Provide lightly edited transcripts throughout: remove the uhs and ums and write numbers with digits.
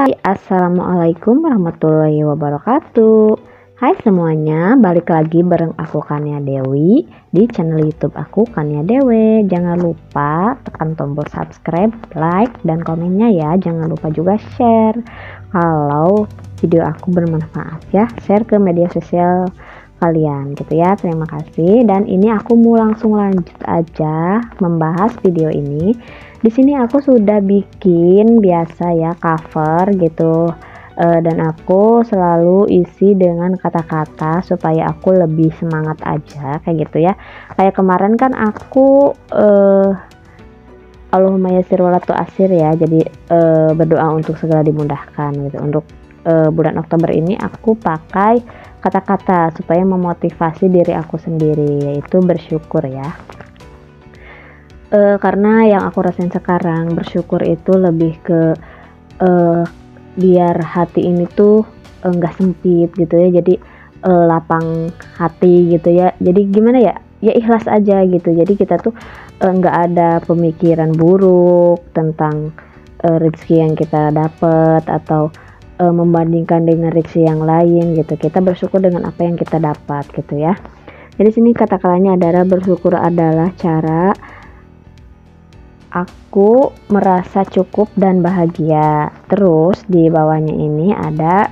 Hai, assalamualaikum warahmatullahi wabarakatuh. Hai semuanya, balik lagi bareng aku Kania Dewi di channel YouTube aku Kania Dewi. Jangan lupa tekan tombol subscribe, like, dan komennya ya. Jangan lupa juga share kalau video aku bermanfaat ya. Share ke media sosial kalian gitu ya. Terima kasih. Dan ini aku mau langsung lanjut aja membahas video ini. Di sini aku sudah bikin biasa ya cover gitu, dan aku selalu isi dengan kata-kata supaya aku lebih semangat aja kayak gitu ya. Kayak kemarin kan aku Allahumma yassir wala tu'assir ya, jadi berdoa untuk segala dimudahkan gitu. Untuk bulan Oktober ini aku pakai kata-kata supaya memotivasi diri aku sendiri, yaitu bersyukur ya. Karena yang aku rasain sekarang bersyukur itu lebih ke biar hati ini tuh enggak sempit gitu ya, jadi lapang hati gitu ya. Jadi gimana ya, ya ikhlas aja gitu. Jadi kita tuh enggak ada pemikiran buruk tentang rezeki yang kita dapat atau membandingkan dengan rezeki yang lain gitu. Kita bersyukur dengan apa yang kita dapat gitu ya. Jadi sini kata-katanya adalah bersyukur adalah cara aku merasa cukup dan bahagia. Terus di bawahnya ini ada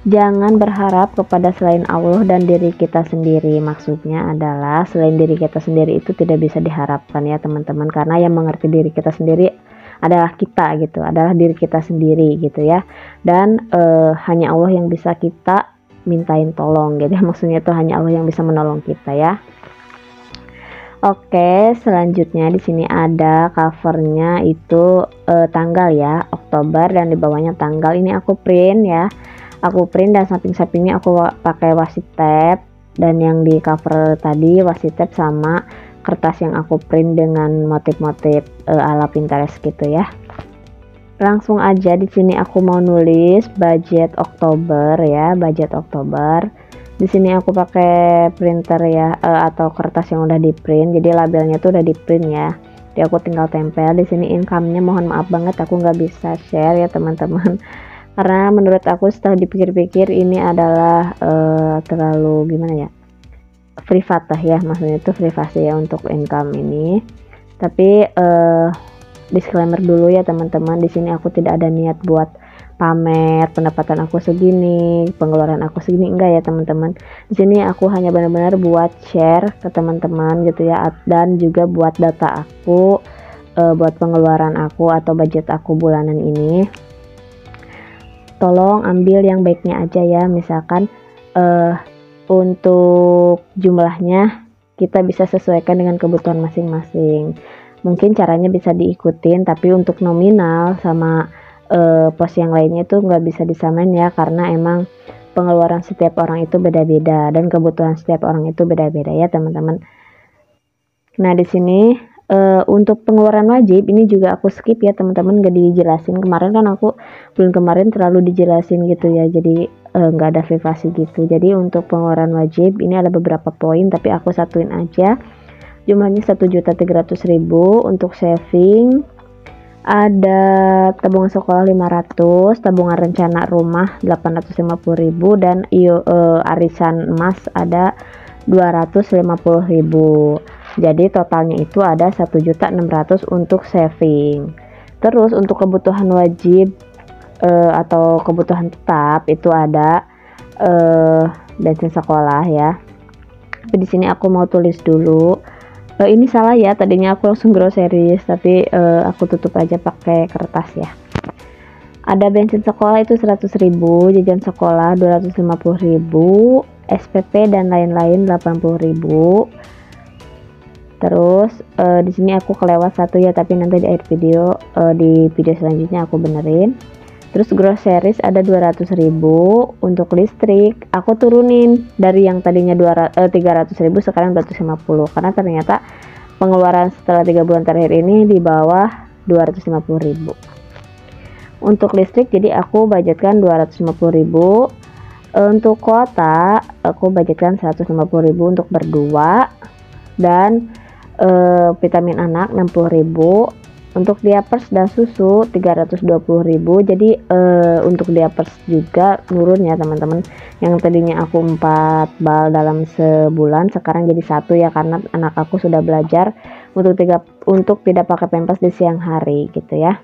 jangan berharap kepada selain Allah dan diri kita sendiri. Maksudnya adalah selain diri kita sendiri itu tidak bisa diharapkan ya teman-teman, karena yang mengerti diri kita sendiri adalah kita gitu, adalah diri kita sendiri gitu ya. Dan hanya Allah yang bisa kita mintain tolong gitu ya. Maksudnya itu hanya Allah yang bisa menolong kita ya. Oke, selanjutnya di sini ada covernya itu tanggal ya, Oktober, dan di bawahnya tanggal. Ini aku print ya, aku print dan samping-sampingnya aku pakai washi tape, dan yang di cover tadi washi tape sama kertas yang aku print dengan motif-motif ala Pinterest gitu ya. Langsung aja di sini aku mau nulis budget Oktober ya, budget Oktober. Di sini aku pakai printer ya, atau kertas yang udah di print, jadi labelnya tuh udah di print ya. Jadi aku tinggal tempel. Di sini income-nya mohon maaf banget aku nggak bisa share ya teman-teman, karena menurut aku setelah dipikir-pikir ini adalah terlalu gimana ya, privat lah ya, maksudnya itu privasi ya untuk income ini. Tapi disclaimer dulu ya teman-teman, di sini aku tidak ada niat buat pamer pendapatan aku segini, pengeluaran aku segini, enggak ya teman-teman. Di sini aku hanya benar-benar buat share ke teman-teman gitu ya, dan juga buat data aku, buat pengeluaran aku atau budget aku bulanan ini. Tolong ambil yang baiknya aja ya. Misalkan untuk jumlahnya kita bisa sesuaikan dengan kebutuhan masing-masing. Mungkin caranya bisa diikutin, tapi untuk nominal sama pos yang lainnya itu nggak bisa disamain ya, karena emang pengeluaran setiap orang itu beda-beda dan kebutuhan setiap orang itu beda-beda ya teman-teman. Nah di sini untuk pengeluaran wajib ini juga aku skip ya teman-teman, nggak dijelasin. Kemarin kan aku bulan kemarin terlalu dijelasin gitu ya, jadi nggak ada privasi gitu. Jadi untuk pengeluaran wajib ini ada beberapa poin, tapi aku satuin aja. Jumlahnya 1.300.000 untuk saving. Ada tabungan sekolah 500, tabungan rencana rumah 850.000, dan arisan emas ada 250.000. Jadi totalnya itu ada 1.600.000 untuk saving. Terus untuk kebutuhan wajib atau kebutuhan tetap itu ada bensin sekolah ya. Tapi di sini aku mau tulis dulu. Ini salah ya, tadinya aku langsung groceries, tapi aku tutup aja pakai kertas ya. Ada bensin sekolah itu 100.000, jajan sekolah 250.000, SPP dan lain-lain 80.000. Terus di sini aku kelewat satu ya, tapi nanti di akhir video, di video selanjutnya aku benerin. Terus groceries ada 200.000. Untuk listrik aku turunin dari yang tadinya 300.000 sekarang 250, karena ternyata pengeluaran setelah 3 bulan terakhir ini di bawah 250.000 untuk listrik. Jadi aku budgetkan 250.000. Untuk kuota aku budgetkan 150.000 untuk berdua, dan vitamin anak 60.000, Untuk diapers dan susu 320.000. Jadi untuk diapers juga turun ya teman-teman. Yang tadinya aku 4 bal dalam sebulan sekarang jadi 1 ya, karena anak aku sudah belajar untuk tidak pakai pampers di siang hari gitu ya.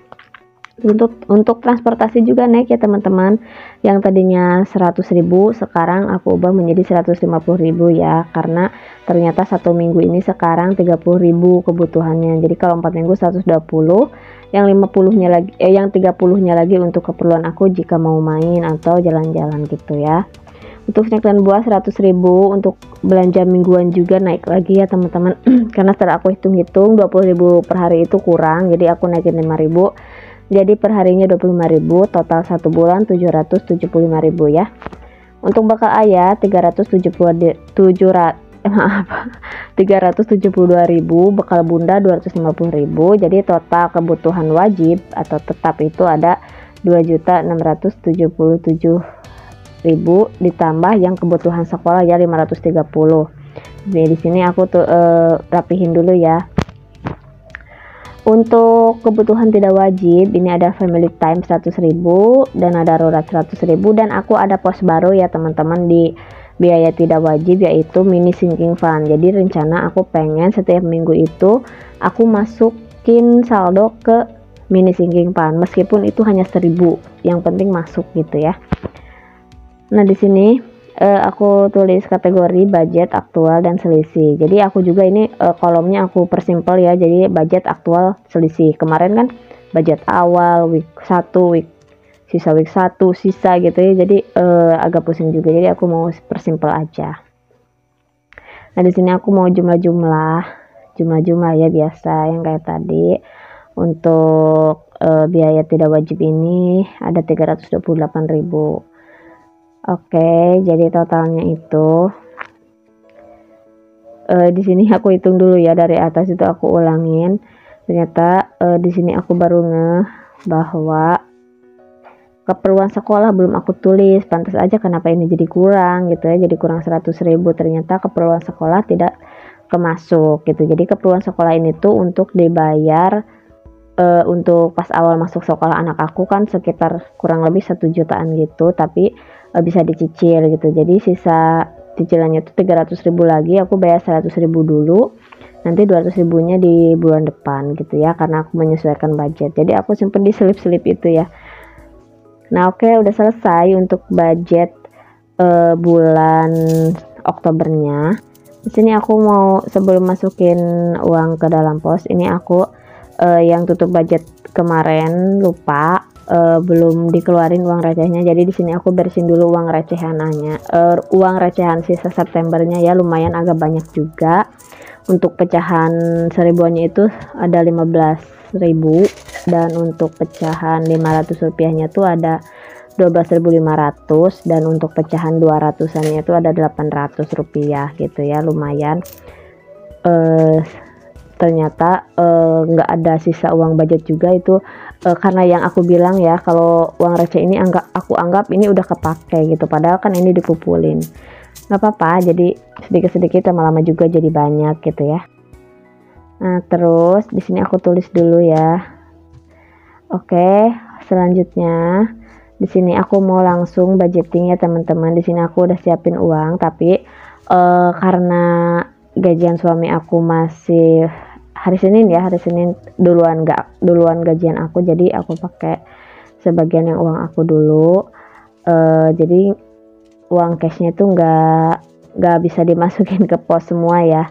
Untuk transportasi juga naik ya teman-teman. Yang tadinya 100.000 sekarang aku ubah menjadi 150.000 ya, karena ternyata 1 minggu ini sekarang 30.000 kebutuhannya. Jadi kalau 4 minggu 120, yang 50-nya lagi yang 30-nya lagi untuk keperluan aku jika mau main atau jalan-jalan gitu ya. Untuk snack dan buah 100.000. Untuk belanja mingguan juga naik lagi ya teman-teman. Karena setelah aku hitung-hitung 20.000 per hari itu kurang, jadi aku naikin 5.000. Jadi perharinya 25.000, total 1 bulan 775.000 ya. Untuk bekal ayah 372.000, bekal bunda 250.000. Jadi total kebutuhan wajib atau tetap itu ada 2.677.000 ditambah yang kebutuhan sekolah ya 530. Jadi di sini aku tuh rapihin dulu ya. Untuk kebutuhan tidak wajib ini ada family time 100.000 dan ada darurat 100.000, dan aku ada pos baru ya teman-teman di biaya tidak wajib, yaitu mini sinking fund. Jadi rencana aku pengen setiap minggu itu aku masukin saldo ke mini sinking fund, meskipun itu hanya 1.000, yang penting masuk gitu ya. Nah di sini aku tulis kategori budget, aktual, dan selisih. Jadi aku juga ini kolomnya aku persimpel ya. Jadi budget, aktual, selisih. Kemarin kan budget awal, week 1, week 1, sisa gitu ya. Jadi agak pusing juga. Jadi aku mau persimpel aja. Nah di sini aku mau jumlah-jumlah ya biasa yang kayak tadi. Untuk biaya tidak wajib ini ada 328.000. Oke, jadi totalnya itu di sini aku hitung dulu ya, dari atas itu aku ulangin. Ternyata di sini aku baru ngeh bahwa keperluan sekolah belum aku tulis. Pantas aja kenapa ini jadi kurang gitu ya, jadi kurang 100.000. Ternyata keperluan sekolah tidak kemasuk gitu. Jadi keperluan sekolah ini tuh untuk dibayar untuk pas awal masuk sekolah anak aku kan sekitar kurang lebih 1 jutaan gitu, tapi bisa dicicil gitu. Jadi sisa cicilannya itu 300.000 lagi, aku bayar 100.000 dulu, nanti 200.000-nya di bulan depan gitu ya, karena aku menyesuaikan budget. Jadi aku simpen di selip-selip itu ya. Nah oke, udah selesai untuk budget bulan Oktobernya. Di sini aku mau, sebelum masukin uang ke dalam pos, ini aku yang tutup budget kemarin lupa belum dikeluarin uang recehnya. Jadi di sini aku bersihin dulu uang recehannya, uang recehan sisa Septembernya ya, lumayan agak banyak juga. Untuk pecahan 1.000-annya itu ada 15.000, dan untuk pecahan 500 rupiahnya tuh ada 12.500, dan untuk pecahan 200-annya itu ada 800 rupiah gitu ya, lumayan. Ternyata nggak ada sisa uang budget juga itu, karena yang aku bilang ya, kalau uang receh ini aku anggap ini udah kepake gitu, padahal kan ini dikumpulin. Nggak apa-apa, jadi sedikit-sedikit lama-lama juga jadi banyak gitu ya. Nah terus di sini aku tulis dulu ya. Oke, selanjutnya di sini aku mau langsung budgeting ya teman-teman. Di sini aku udah siapin uang, tapi karena gajian suami aku masih hari Senin ya, hari Senin duluan gajian aku, jadi aku pakai sebagian yang uang aku dulu. Jadi uang cashnya itu nggak bisa dimasukin ke pos semua ya,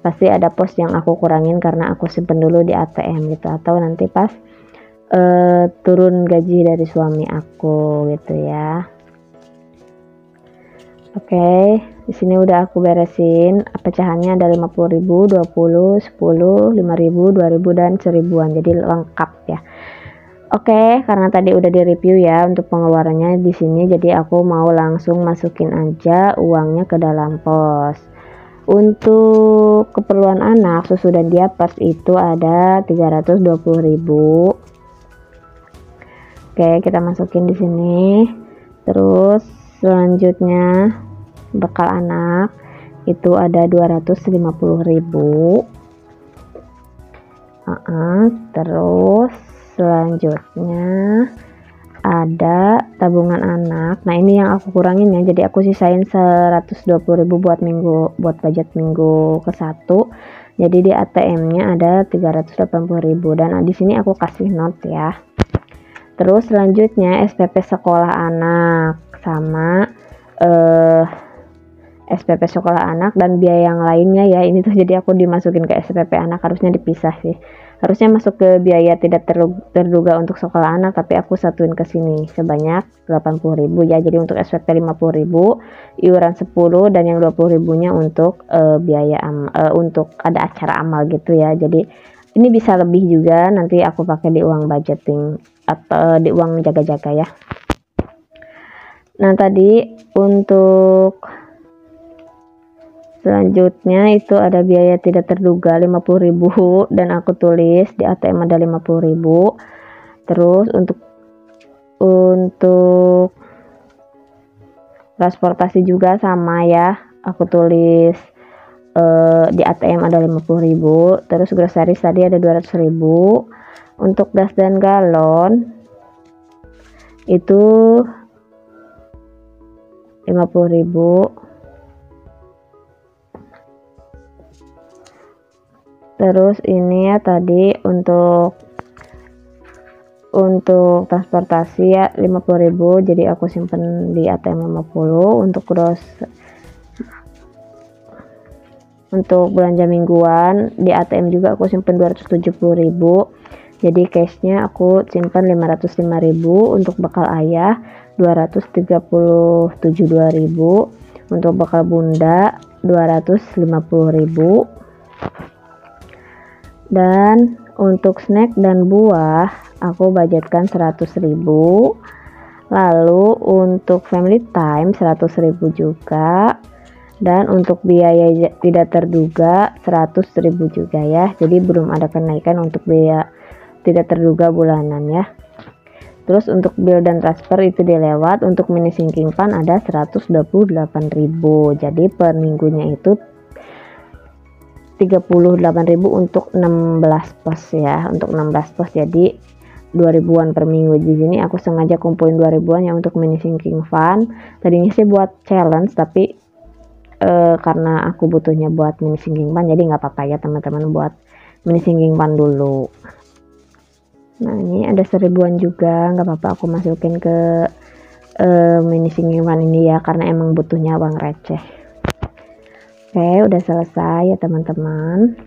pasti ada pos yang aku kurangin karena aku simpen dulu di ATM gitu, atau nanti pas turun gaji dari suami aku gitu ya. Oke, di sini udah aku beresin. Pecahannya ada 50.000, 20, 10, 5.000, 2.000, dan 1.000-an. Jadi lengkap ya. Oke, karena tadi udah di-review ya untuk pengeluarannya di sini, jadi aku mau langsung masukin aja uangnya ke dalam pos. Untuk keperluan anak, susu dan diapers itu ada 320.000. Oke, kita masukin di sini. Terus selanjutnya bekal anak itu ada 250.000. Terus selanjutnya ada tabungan anak. Nah, ini yang aku kurangin ya. Jadi aku sisain 120.000 buat budget minggu ke-1. Jadi di ATM-nya ada 380.000 dan di sini aku kasih note ya. Terus selanjutnya SPP sekolah anak sama SPP sekolah anak dan biaya yang lainnya ya. Ini tuh jadi aku dimasukin ke SPP anak, harusnya dipisah sih. Harusnya masuk ke biaya tidak terduga untuk sekolah anak, tapi aku satuin ke sini sebanyak 80.000 ya. Jadi untuk SPP 50.000, iuran 10 dan yang 20.000-nya untuk biaya untuk ada acara amal gitu ya. Jadi ini bisa lebih juga, nanti aku pakai di uang budgeting atau di uang jaga-jaga ya. Nah, tadi untuk selanjutnya itu ada biaya tidak terduga 50.000 dan aku tulis di ATM ada 50.000. Terus untuk transportasi juga sama ya, aku tulis di ATM ada 50.000. Terus groceries tadi ada 200.000. Untuk gas dan galon itu 50.000. Terus ini ya tadi untuk transportasi ya 50.000, jadi aku simpen di ATM 50. Untuk belanja mingguan di ATM juga aku simpen 270.000, jadi cashnya aku simpan 505.000. Untuk bekal ayah 237.000, untuk bekal bunda 250.000. Dan untuk snack dan buah aku budgetkan 100.000. Lalu untuk family time 100.000 juga. Dan untuk biaya tidak terduga 100.000 juga ya. Jadi belum ada kenaikan untuk biaya tidak terduga bulanan ya. Terus untuk bill dan transfer itu dilewat. Untuk mini sinking fund ada 128.000. Jadi per minggunya itu 38.000 untuk 16 pos ya. Untuk 16 pos jadi 2.000-an per minggu. Di sini aku sengaja kumpulin 2.000-an ya untuk mini sinking fund. Tadinya sih buat challenge, tapi karena aku butuhnya buat mini sinking fund, jadi nggak apa-apa ya teman-teman buat mini sinking fund dulu. Nah, ini ada 1.000-an juga, nggak apa-apa aku masukin ke mini sinking fund ini ya, karena emang butuhnya uang receh. Oke, udah selesai ya teman-teman.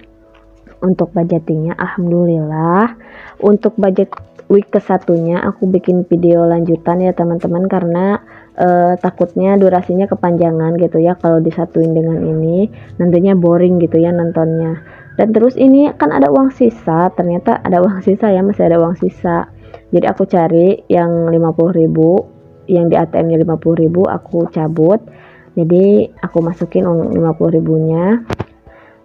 Untuk budgetingnya alhamdulillah. Untuk budget week ke-1-nya aku bikin video lanjutan ya teman-teman, karena takutnya durasinya kepanjangan gitu ya kalau disatuin dengan ini, nantinya boring gitu ya nontonnya. Dan terus ini kan ada uang sisa, ternyata ada uang sisa ya, masih ada uang sisa. Jadi aku cari yang 50.000, yang di ATM-nya 50.000 aku cabut. Jadi aku masukin uang 50.000-nya.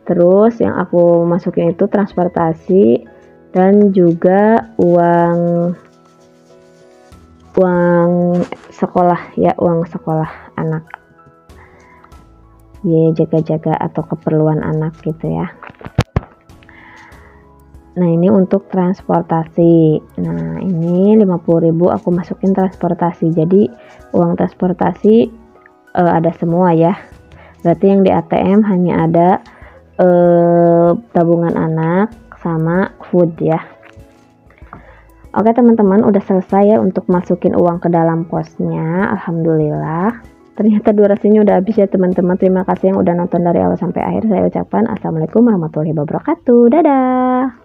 Terus yang aku masukin itu transportasi dan juga uang sekolah ya, uang sekolah anak ya, jaga-jaga atau keperluan anak gitu ya. Nah, ini untuk transportasi. Nah, ini 50.000 aku masukin transportasi. Jadi uang transportasi ada semua ya. Berarti yang di ATM hanya ada tabungan anak sama food ya. Oke teman-teman, udah selesai ya untuk masukin uang ke dalam posnya. Alhamdulillah. Ternyata durasinya udah habis ya teman-teman. Terima kasih yang udah nonton dari awal sampai akhir. Saya ucapkan assalamualaikum warahmatullahi wabarakatuh. Dadah.